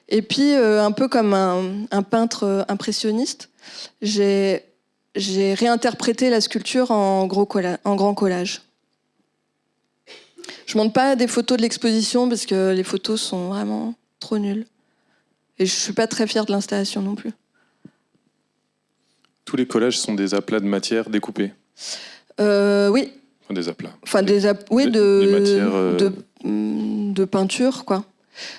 Speaker 2: et puis un peu comme un peintre impressionniste, j'ai réinterprété la sculpture en grand collage. Je montre pas des photos de l'exposition parce que les photos sont vraiment trop nulles. Et je suis pas très fière de l'installation non plus.
Speaker 1: Tous les collages sont des aplats de matière découpés.
Speaker 2: Oui.
Speaker 1: Enfin, des aplats.
Speaker 2: Enfin, des matières de peinture, quoi.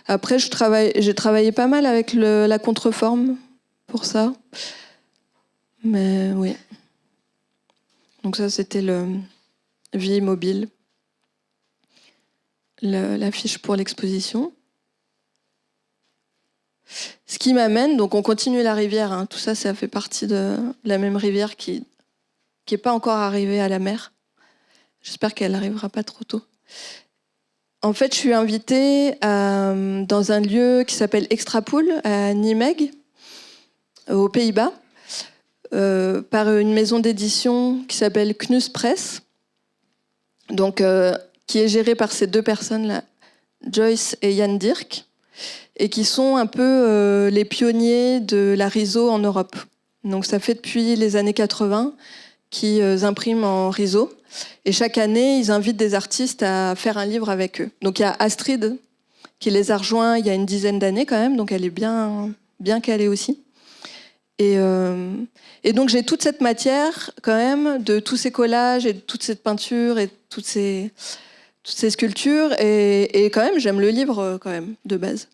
Speaker 2: Après, j'ai travaillé pas mal avec la contreforme pour ça. Mais oui. Donc ça, c'était le Vie immobile. L'affiche pour l'exposition. Ce qui m'amène, donc on continue la rivière, hein. Tout ça, ça fait partie de la même rivière qui n'est pas encore arrivée à la mer. J'espère qu'elle n'arrivera pas trop tôt. En fait, je suis invitée dans un lieu qui s'appelle Extrapool, à Nijmegen, aux Pays-Bas, par une maison d'édition qui s'appelle Knus Press, donc, qui est gérée par ces deux personnes-là, Joyce et Jan Dirk, et qui sont un peu les pionniers de la riso en Europe. Donc ça fait depuis les années 80 qu'ils impriment en riso. Et chaque année, ils invitent des artistes à faire un livre avec eux. Donc il y a Astrid qui les a rejoints il y a une dizaine d'années quand même, donc elle est bien calée aussi. Et donc j'ai toute cette matière quand même, de tous ces collages et de toute cette peinture et toutes ces sculptures. Et quand même, j'aime le livre quand même, de base.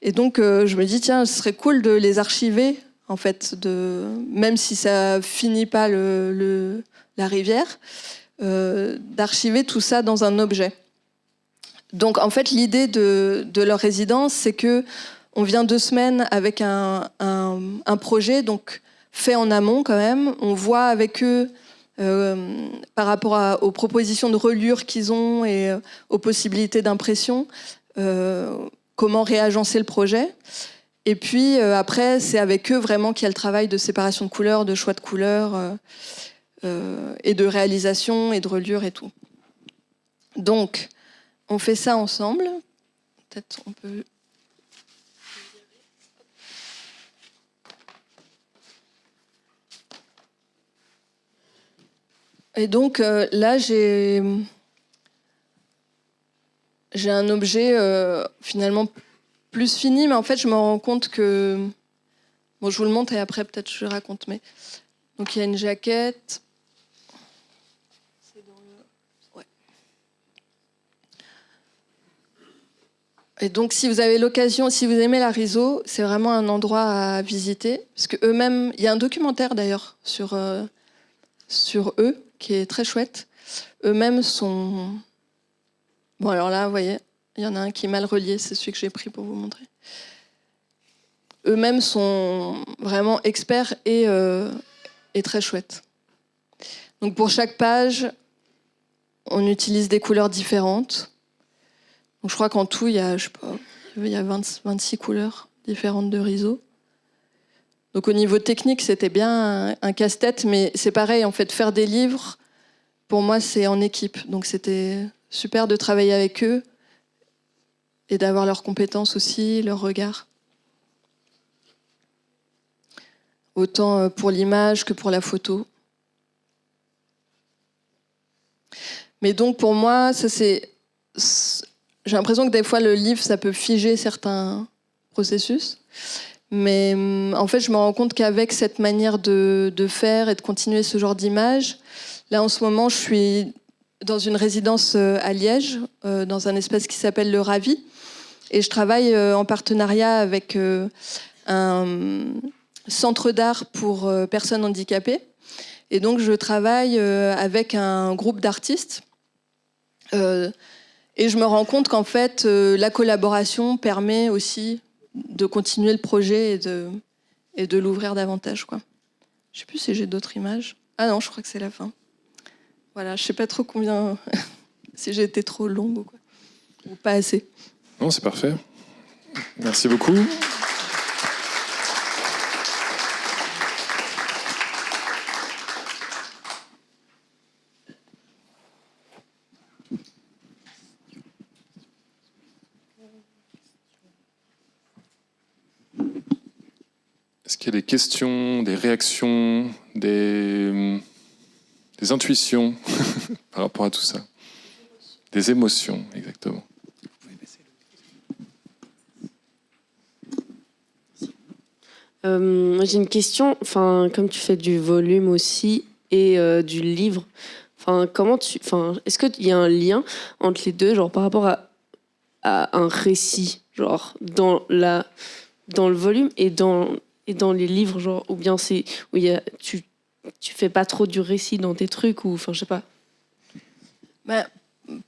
Speaker 2: Et donc je me dis, tiens, ce serait cool de les archiver, en fait, même si ça finit pas la rivière, d'archiver tout ça dans un objet. Donc en fait, l'idée de leur résidence, c'est que on vient 2 semaines avec un projet, donc fait en amont quand même. On voit avec eux par rapport aux propositions de reliure qu'ils ont et aux possibilités d'impression, comment réagencer le projet. Et puis après, c'est avec eux vraiment qu'il y a le travail de séparation de couleurs, de choix de couleurs et de réalisation et de reliure et tout. Donc, on fait ça ensemble. Peut-être on peut... Et donc là, j'ai un objet finalement plus fini, mais en fait, je me rends compte que... Bon, je vous le montre et après, peut-être je le raconte. Mais... Donc, il y a une jaquette. C'est dans le... Ouais. Et donc, si vous avez l'occasion, si vous aimez la riso, c'est vraiment un endroit à visiter. Parce que eux-mêmes... Il y a un documentaire, d'ailleurs, sur eux, qui est très chouette. Eux-mêmes sont... Bon, alors là, vous voyez, il y en a un qui est mal relié, c'est celui que j'ai pris pour vous montrer. Eux-mêmes sont vraiment experts et très chouettes. Donc pour chaque page, on utilise des couleurs différentes. Donc je crois qu'en tout, il y a, je sais pas, il y a 26 couleurs différentes de riso. Donc au niveau technique, c'était bien un casse-tête, mais c'est pareil, en fait, faire des livres, pour moi, c'est en équipe. Donc c'était super de travailler avec eux et d'avoir leurs compétences aussi, leur regard. Autant pour l'image que pour la photo. Mais donc pour moi, ça c'est... J'ai l'impression que des fois, le livre, ça peut figer certains processus. Mais en fait, je me rends compte qu'avec cette manière de faire et de continuer ce genre d'image, là, en ce moment, je suis dans une résidence à Liège, dans un espace qui s'appelle Le Ravi. Et je travaille en partenariat avec un centre d'art pour personnes handicapées. Et donc, je travaille avec un groupe d'artistes. Et je me rends compte qu'en fait, la collaboration permet aussi de continuer le projet et de l'ouvrir davantage, quoi. Je ne sais plus si j'ai d'autres images. Ah non, je crois que c'est la fin. Voilà, je sais pas trop combien, si j'ai été trop longue ou quoi, ou pas assez.
Speaker 1: Non, c'est parfait. Merci beaucoup. Est-ce qu'il y a des questions, des réactions, des intuitions par rapport à tout ça? Des émotions, exactement.
Speaker 3: J'ai une question. Enfin, comme tu fais du volume aussi et du livre, enfin, est-ce qu'il y a un lien entre les deux, genre par rapport à un récit, genre dans le volume et dans les livres, genre, ou bien c'est où tu fais pas trop du récit dans tes trucs, ou enfin je sais pas.
Speaker 2: Bah,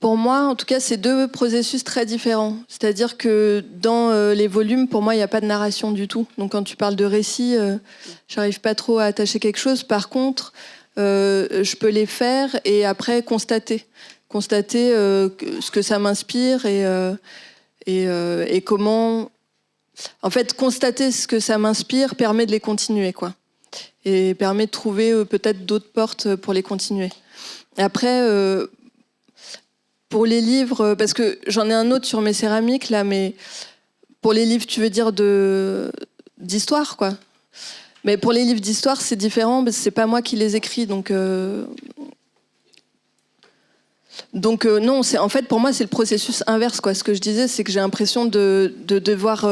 Speaker 2: pour moi, en tout cas, c'est deux processus très différents. C'est-à-dire que dans les volumes, pour moi, il n'y a pas de narration du tout. Donc quand tu parles de récit, j'arrive pas trop à attacher quelque chose. Par contre, je peux les faire et après constater ce que ça m'inspire et comment... En fait, constater ce que ça m'inspire permet de les continuer, quoi. Et permet de trouver peut-être d'autres portes pour les continuer. Et après, pour les livres, parce que j'en ai un autre sur mes céramiques, là, mais pour les livres, tu veux dire d'histoire, quoi. Mais pour les livres d'histoire, c'est différent, parce que c'est pas moi qui les écris, donc non, en fait, pour moi, c'est le processus inverse, quoi. Ce que je disais, c'est que j'ai l'impression de devoir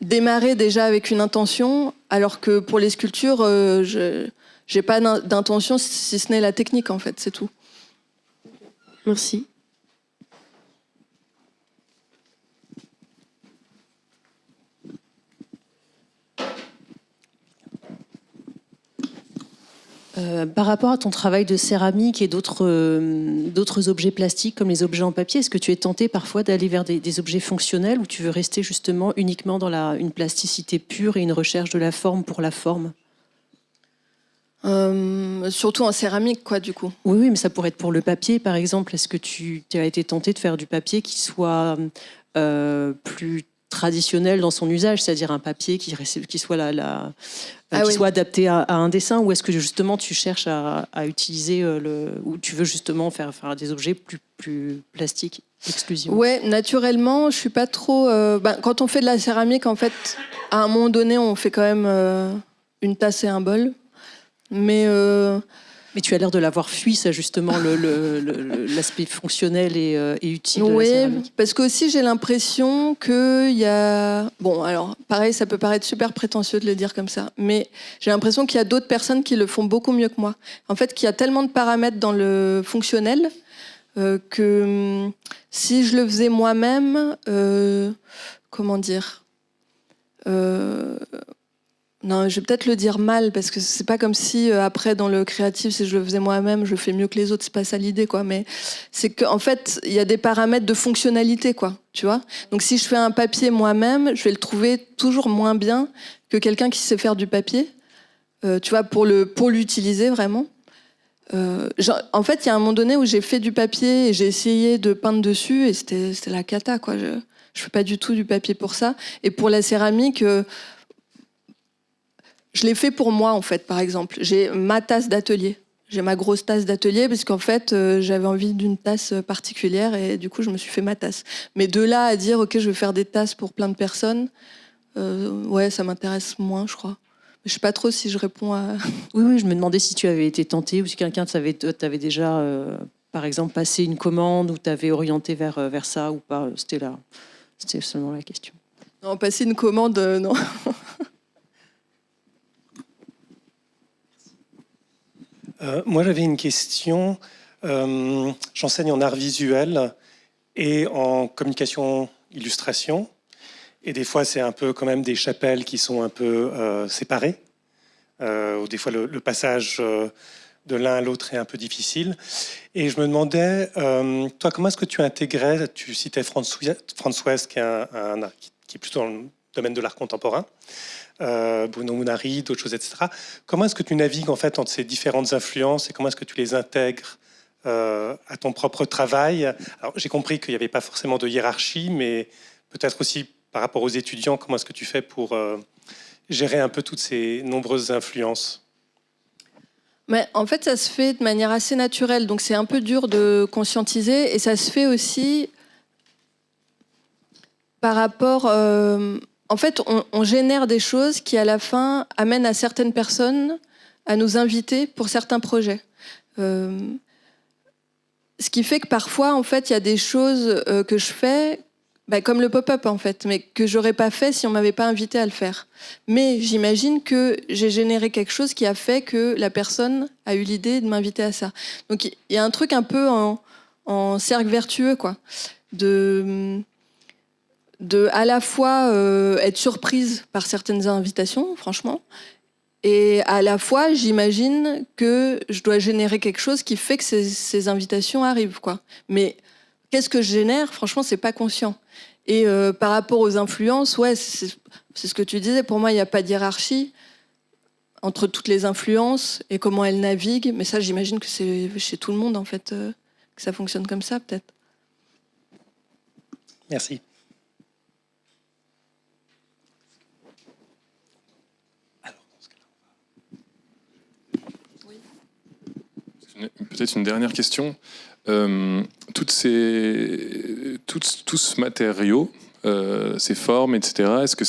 Speaker 2: démarrer déjà avec une intention, alors que pour les sculptures, j'ai pas d'intention, si ce n'est la technique, en fait, c'est tout.
Speaker 3: Merci.
Speaker 4: Par rapport à ton travail de céramique et d'autres objets plastiques comme les objets en papier, est-ce que tu es tenté parfois d'aller vers des objets fonctionnels ou tu veux rester justement uniquement dans une plasticité pure et une recherche de la forme pour la forme?
Speaker 2: Surtout en céramique, quoi, du coup.
Speaker 4: Oui, mais ça pourrait être pour le papier, par exemple. Est-ce que tu as été tenté de faire du papier qui soit plus traditionnel dans son usage, c'est-à-dire un papier qui soit qui soit adapté à un dessin, ou est-ce que justement tu cherches à utiliser ou tu veux justement faire des objets plus plastiques exclusivement?
Speaker 2: Ouais, naturellement, je suis pas trop. Quand on fait de la céramique, en fait, à un moment donné, on fait quand même une tasse et un bol. Mais
Speaker 4: tu as l'air de l'avoir fui, ça, justement, l'aspect fonctionnel et utile de la
Speaker 2: oui,
Speaker 4: céramique.
Speaker 2: parce que aussi j'ai l'impression qu'il y a... Bon, alors, pareil, ça peut paraître super prétentieux de le dire comme ça, mais j'ai l'impression qu'il y a d'autres personnes qui le font beaucoup mieux que moi. En fait, qu'il y a tellement de paramètres dans le fonctionnel que si je le faisais moi-même, comment dire non, je vais peut-être le dire mal, parce que c'est pas comme si après dans le créatif, si je le faisais moi-même, je fais mieux que les autres, c'est pas ça l'idée, quoi. Mais c'est qu'en fait, il y a des paramètres de fonctionnalité, quoi. Tu vois. Donc si je fais un papier moi-même, je vais le trouver toujours moins bien que quelqu'un qui sait faire du papier. Tu vois, pour l'utiliser vraiment. En fait, il y a un moment donné où j'ai fait du papier et j'ai essayé de peindre dessus et c'était la cata, quoi. Je fais pas du tout du papier pour ça. Et pour la céramique. Je l'ai fait pour moi, en fait, par exemple. J'ai ma tasse d'atelier. J'ai ma grosse tasse d'atelier parce qu'en fait, j'avais envie d'une tasse particulière et du coup, je me suis fait ma tasse. Mais de là à dire, OK, je vais faire des tasses pour plein de personnes, ouais, ça m'intéresse moins, je crois. Je sais pas trop si je réponds à...
Speaker 4: Oui, je me demandais si tu avais été tenté ou si quelqu'un t'avait déjà, par exemple, passé une commande ou t'avait orienté vers ça ou pas. C'était seulement la question.
Speaker 2: Non, passer une commande, non.
Speaker 5: Moi, j'avais une question. J'enseigne en art visuel et en communication illustration. Et des fois, c'est un peu quand même des chapelles qui sont un peu séparées. Ou des fois, le passage de l'un à l'autre est un peu difficile. Et je me demandais, toi, comment est-ce que tu intégrais, tu citais Françoise, qui est qui est plutôt domaine de l'art contemporain, Bruno Munari, d'autres choses, etc. Comment est-ce que tu navigues en fait entre ces différentes influences et comment est-ce que tu les intègres à ton propre travail? Alors, j'ai compris qu'il n'y avait pas forcément de hiérarchie, mais peut-être aussi par rapport aux étudiants, comment est-ce que tu fais pour gérer un peu toutes ces nombreuses influences?
Speaker 2: Mais en fait, ça se fait de manière assez naturelle, donc c'est un peu dur de conscientiser, et ça se fait aussi par rapport... en fait, on génère des choses qui, à la fin, amènent à certaines personnes à nous inviter pour certains projets. Ce qui fait que parfois, en fait, il y a des choses que je fais, comme le pop-up, en fait, mais que j'aurais pas fait si on m'avait pas invité à le faire. Mais j'imagine que j'ai généré quelque chose qui a fait que la personne a eu l'idée de m'inviter à ça. Donc, il y a un truc un peu en cercle vertueux, quoi. De à la fois être surprise par certaines invitations, franchement, et à la fois, j'imagine que je dois générer quelque chose qui fait que ces invitations arrivent, quoi. Mais qu'est-ce que je génère? Franchement, c'est pas conscient. Et par rapport aux influences, ouais, c'est ce que tu disais. Pour moi, il n'y a pas de hiérarchie entre toutes les influences et comment elles naviguent. Mais ça, j'imagine que c'est chez tout le monde, en fait, que ça fonctionne comme ça, peut-être.
Speaker 5: Merci.
Speaker 1: Peut-être une dernière question. Tout ce matériau, ces formes, etc., est-ce que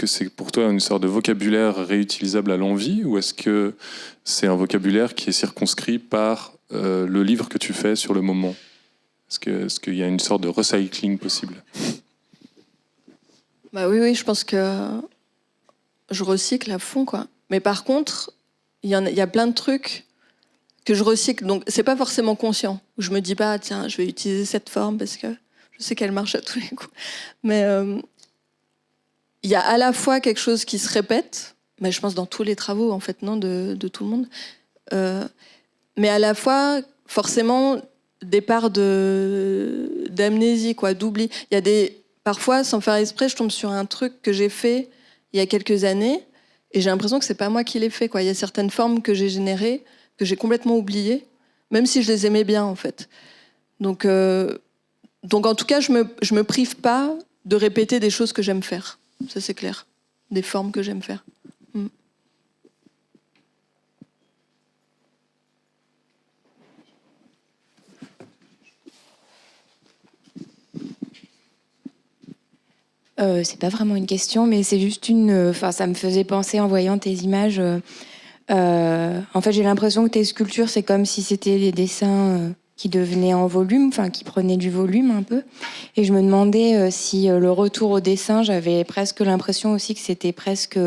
Speaker 1: c'est pour toi une sorte de vocabulaire réutilisable à l'envi, ou est-ce que c'est un vocabulaire qui est circonscrit par le livre que tu fais sur le moment? Est-ce qu'il y a une sorte de recycling possible?
Speaker 2: Oui, je pense que je recycle à fond, quoi. Mais par contre, il y a plein de trucs que je recycle, donc c'est pas forcément conscient. Où je me dis pas, tiens, je vais utiliser cette forme parce que je sais qu'elle marche à tous les coups. Mais il y a à la fois quelque chose qui se répète, mais je pense dans tous les travaux, en fait, non, de tout le monde. Mais à la fois, forcément, des parts d'amnésie, quoi, d'oubli. Il y a parfois, sans faire exprès, je tombe sur un truc que j'ai fait il y a quelques années, et j'ai l'impression que c'est pas moi qui l'ai fait, quoi. Il y a certaines formes que j'ai générées que j'ai complètement oubliées, même si je les aimais bien, en fait. Donc en tout cas, je me prive pas de répéter des choses que j'aime faire. Ça, c'est clair. Des formes que j'aime faire.
Speaker 6: C'est pas vraiment une question, mais c'est juste ça me faisait penser en voyant tes images. En fait, j'ai l'impression que tes sculptures, c'est comme si c'était des dessins qui devenaient en volume, qui prenaient du volume un peu. Et je me demandais si le retour au dessin, j'avais presque l'impression aussi que c'était presque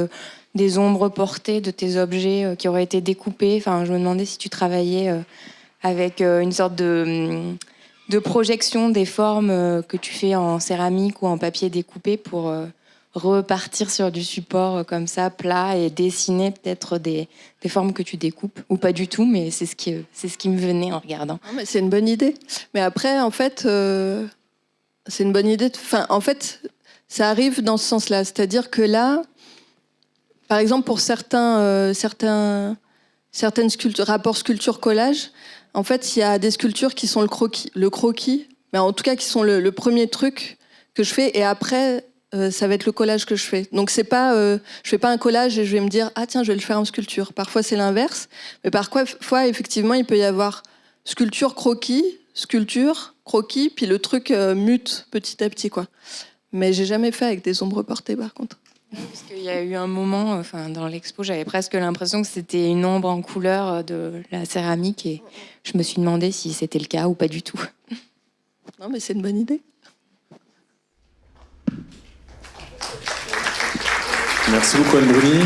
Speaker 6: des ombres portées de tes objets qui auraient été découpés. Enfin, je me demandais si tu travaillais avec une sorte de projection des formes que tu fais en céramique ou en papier découpé pour repartir sur du support comme ça, plat, et dessiner peut-être des formes que tu découpes, ou pas du tout, mais c'est ce qui me venait en regardant.
Speaker 2: Non, mais c'est une bonne idée. Mais après, en fait, c'est une bonne idée. En fait, ça arrive dans ce sens-là. C'est-à-dire que là, par exemple, pour certaines sculptures, rapports sculpture-collage, en fait, il y a des sculptures qui sont le croquis, mais en tout cas qui sont le premier truc que je fais, et après, ça va être le collage que je fais. Donc c'est pas, je fais pas un collage et je vais me dire ah tiens, je vais le faire en sculpture. Parfois c'est l'inverse, mais parfois effectivement il peut y avoir sculpture croquis, puis le truc mute petit à petit, quoi. Mais j'ai jamais fait avec des ombres portées, par contre.
Speaker 6: Parce qu'il y a eu un moment, dans l'expo, j'avais presque l'impression que c'était une ombre en couleur de la céramique, et je me suis demandé si c'était le cas ou pas du tout.
Speaker 2: Non, mais c'est une bonne idée.
Speaker 1: Merci beaucoup, Anne Bruni.